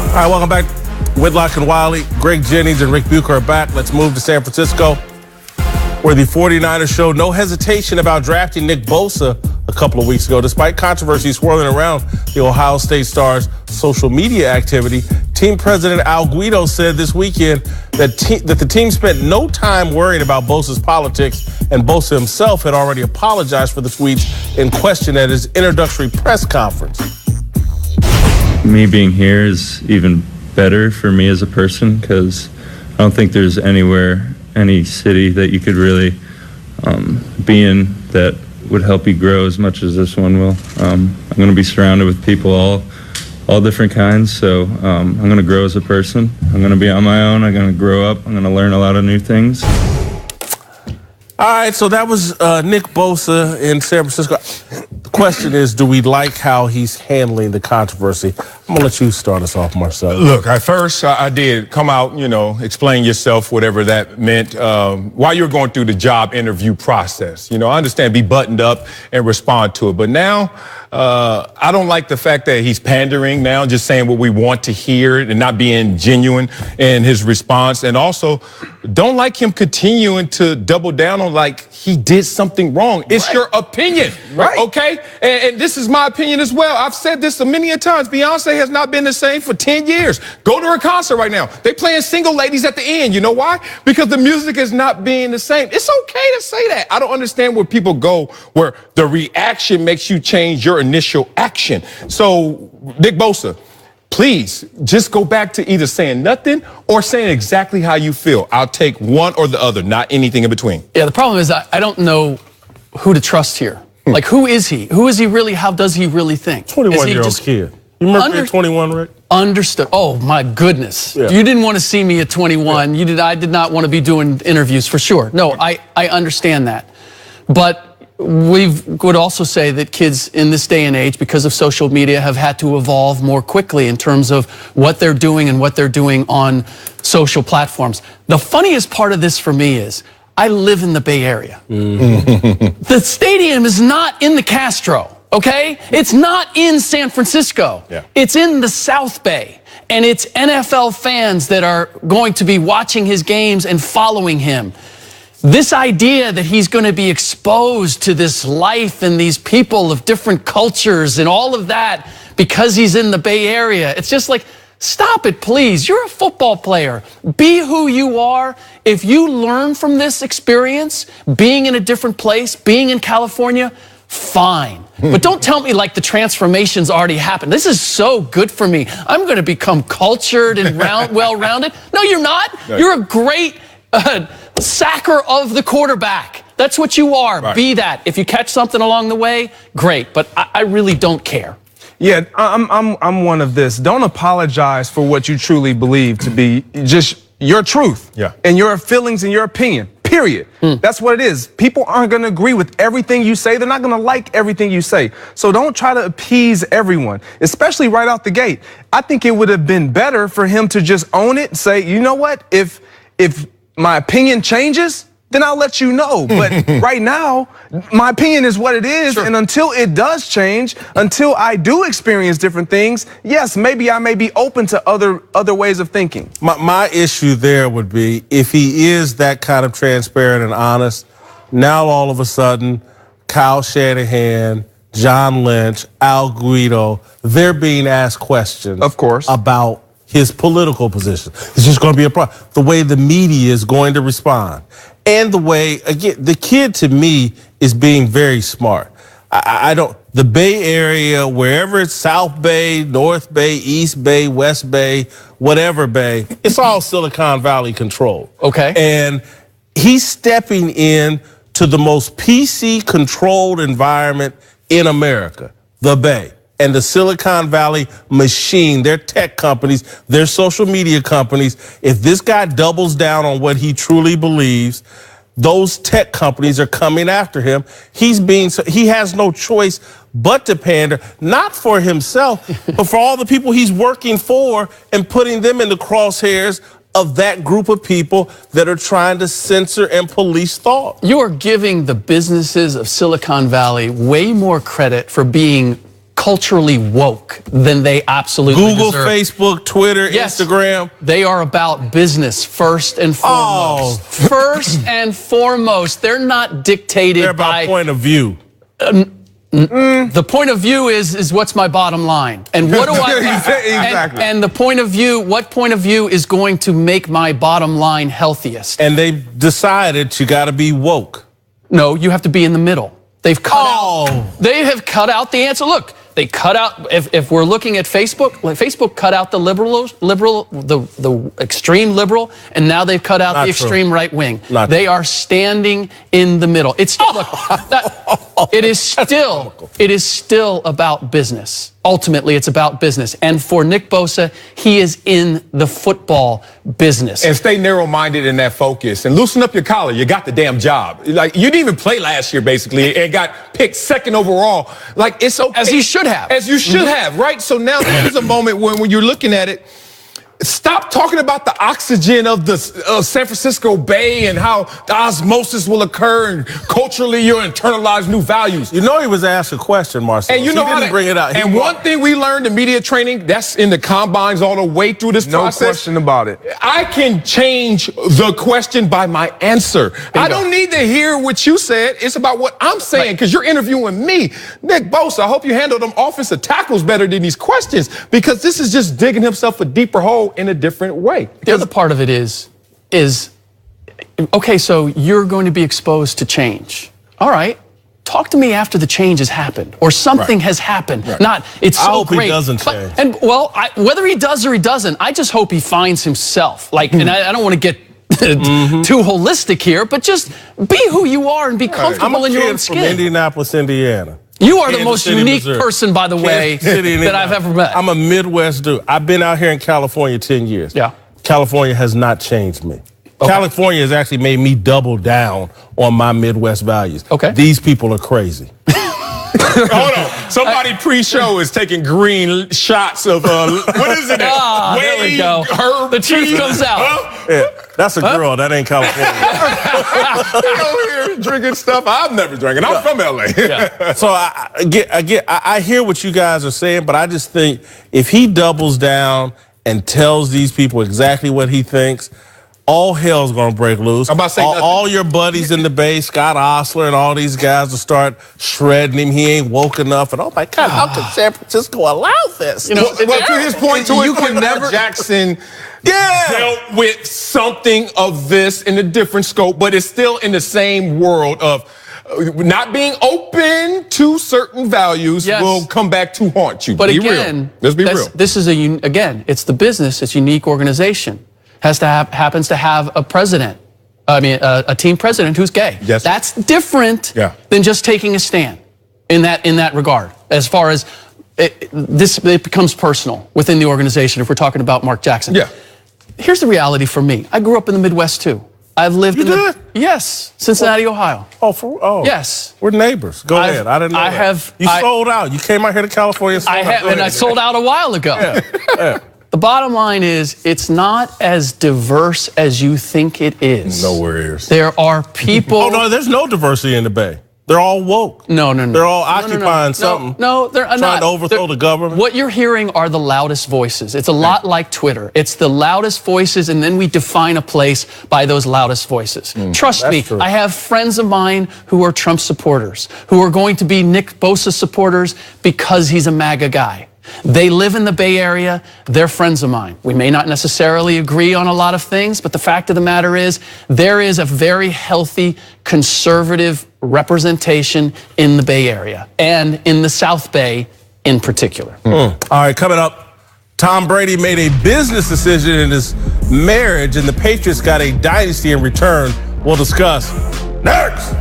All right, welcome back. Whitlock and Wiley, Greg Jennings and Rick Bucher are back. Let's move to San Francisco, where the 49ers showed no hesitation about drafting Nick Bosa a couple of weeks ago. Despite controversy swirling around the Ohio State star's social media activity, team president Al Guido said this weekend that the team spent no time worried about Bosa's politics, and Bosa himself had already apologized for the tweets in question at his introductory press conference. Me being here is even better for me as a person, because I don't think there's any city that you could really be in that would help you grow as much as this one will. I'm going to be surrounded with people all different kinds, so I'm going to grow as a person. I'm going to be on my own. I'm going to grow up. I'm going to learn a lot of new things. All right, so that was Nick Bosa in San Francisco. The question is, do we like how he's handling the controversy? I'm going to let you start us off, Marcel. Look, at first I did come out, explain yourself, whatever that meant, while you were going through the job interview process. I understand, be buttoned up and respond to it. But now I don't like the fact that he's pandering now, just saying what we want to hear and not being genuine in his response. And also don't like him continuing to double down on like he did something wrong. It's your opinion, okay? And this is my opinion as well. I've said this many a times. Beyonce has not been the same for 10 years. Go to her concert right now. They playing Single Ladies at the end. You know why? Because the music is not being the same. It's okay to say that. I don't understand where people go where the reaction makes you change your initial action. So, Nick Bosa, please just go back to either saying nothing or saying exactly how you feel. I'll take one or the other, not anything in between. Yeah, the problem is I don't know who to trust here. Like, who is he? Who is he really? How does he really think? 21-year-old kid. You remember at 21, Rick? Understood. Oh, my goodness. Yeah. You didn't want to see me at 21. Yeah. I did not want to be doing interviews, for sure. No, I understand that. But we would also say that kids in this day and age, because of social media, have had to evolve more quickly in terms of what they're doing and what they're doing on social platforms. The funniest part of this for me is I live in the Bay Area. Mm-hmm. The stadium is not in the Castro, okay? It's not in San Francisco. Yeah. It's in the South Bay. And it's NFL fans that are going to be watching his games and following him. This idea that he's going to be exposed to this life and these people of different cultures and all of that because he's in the Bay Area, it's just like, stop it, please. You're a football player. Be who you are. If you learn from this experience, being in a different place, being in California, fine. But don't tell me like the transformation's already happened. This is so good for me. I'm going to become cultured and well-rounded. No, you're not. You're a great sacker of the quarterback. That's what you are. Right. Be that. If you catch something along the way, great. But I really don't care. Yeah, I'm one of this. Don't apologize for what you truly believe to be just your truth. Yeah. And your feelings and your opinion. Period. That's what it is. People aren't going to agree with everything you say. They're not going to like everything you say. So don't try to appease everyone, especially right out the gate. I think it would have been better for him to just own it and say, you know what? If my opinion changes, then I'll let you know. But right now, my opinion is what it is. Sure. And until it does change, until I do experience different things, yes, maybe I may be open to other ways of thinking. My issue there would be if he is that kind of transparent and honest, now all of a sudden, Kyle Shanahan, John Lynch, Al Guido, they're being asked questions. Of course. About his political position. It's just going to be a problem. The way the media is going to respond. And the way, again, the kid to me is being very smart. The Bay Area, wherever it's South Bay, North Bay, East Bay, West Bay, whatever Bay, it's all Silicon Valley controlled. Okay. And he's stepping in to the most PC controlled environment in America, the Bay. And the Silicon Valley machine, their tech companies, their social media companies, if this guy doubles down on what he truly believes, those tech companies are coming after him. He has no choice but to pander, not for himself, but for all the people he's working for and putting them in the crosshairs of that group of people that are trying to censor and police thought. You are giving the businesses of Silicon Valley way more credit for being culturally woke than they absolutely Google, deserve. Facebook, Twitter, Yes. Instagram. They are about business first and foremost. First and foremost. They're not dictated They're about by point of view. the point of view is what's my bottom line, and what do I Exactly. and the point of view, what point of view is going to make my bottom line healthiest? And they decided you got to be woke. No, you have to be in the middle. They've cut out. They have cut out the answer. Look, they cut out. If we're looking at Facebook, like Facebook cut out the the extreme liberal, and now they've cut out Not the true. extreme right wing. Not They true. are standing in the middle. It's still, look, it is still about business. Ultimately, it's about business. And for Nick Bosa, he is in the football business. And stay narrow-minded in that focus and loosen up your collar. You got the damn job. Like, you didn't even play last year, basically, and got picked second overall. Like, it's okay. As he should have. As you should have, right? So now there's a moment when you're looking at it, stop talking about the oxygen of the San Francisco Bay and how the osmosis will occur and culturally you'll internalize new values. You know he was asked a question, Marcel. And you know he how didn't bring it out. And one thing we learned in media training, that's in the combines all the way through this No process. question about it. I can change the question by my answer. I don't need to hear what you said. It's about what I'm saying because you're interviewing me. Nick Bosa, I hope you handle them offensive tackles better than these questions because this is just digging himself a deeper hole in a different way. The other part of it is, okay, so you're going to be exposed to change. All right, talk to me after the change has happened or something has happened. Not, it's so I hope great. he doesn't change. And well, whether he does or he doesn't, I just hope he finds himself. Like, and I don't want to get too holistic here, but just be who you are and be I'm comfortable a in your kid own from skin. Indianapolis, Indiana. You are the Kansas most City, unique Missouri. person, by the way, Kansas City, that I've ever met. I'm a Midwest dude. I've been out here in California 10 years. Yeah. California has not changed me. California has actually made me double down on my Midwest values. Okay. These people are crazy. Hold on. Somebody pre-show is taking green shots of, what is it? There we go. Herb The truth tea? comes out. Huh? Yeah, that's a girl. That ain't California. He over here drinking stuff I've never drank. I'm from LA. So I hear what you guys are saying, but I just think if he doubles down and tells these people exactly what he thinks, all hell's gonna break loose. I'm about to say nothing. all your buddies in the Bay, Scott Osler and all these guys will start shredding him. He ain't woke enough. And oh my God, how can San Francisco allow this? You know, Well, to his point, Jackson dealt with something of this in a different scope, but it's still in the same world of not being open to certain values will come back to haunt you. But be again, real. Let's be real. This is again, it's the business, it's a unique organization. Happens to have a president, a team president who's gay. Yes. That's different than just taking a stand in that regard. As far as it becomes personal within the organization if we're talking about Mark Jackson. Yeah. Here's the reality for me. I grew up in the Midwest too. I've lived Yes, Cincinnati, Ohio. Oh. Yes. We're neighbors. Go ahead. I didn't know that. You sold out. You came out here to California. I sold out a while ago. Yeah. The bottom line is, it's not as diverse as you think it is. No worries. There are people. Oh, no, there's no diversity in the Bay. They're all woke. No. They're all occupying something. No, they're not. Trying to overthrow the government. What you're hearing are the loudest voices. It's a lot like Twitter. It's the loudest voices, and then we define a place by those loudest voices. Trust me, true. I have friends of mine who are Trump supporters, who are going to be Nick Bosa supporters because he's a MAGA guy. They live in the Bay Area. They're friends of mine. We may not necessarily agree on a lot of things, but the fact of the matter is there is a very healthy conservative representation in the Bay Area and in the South Bay in particular. All right, coming up, Tom Brady made a business decision in his marriage, and the Patriots got a dynasty in return. We'll discuss next.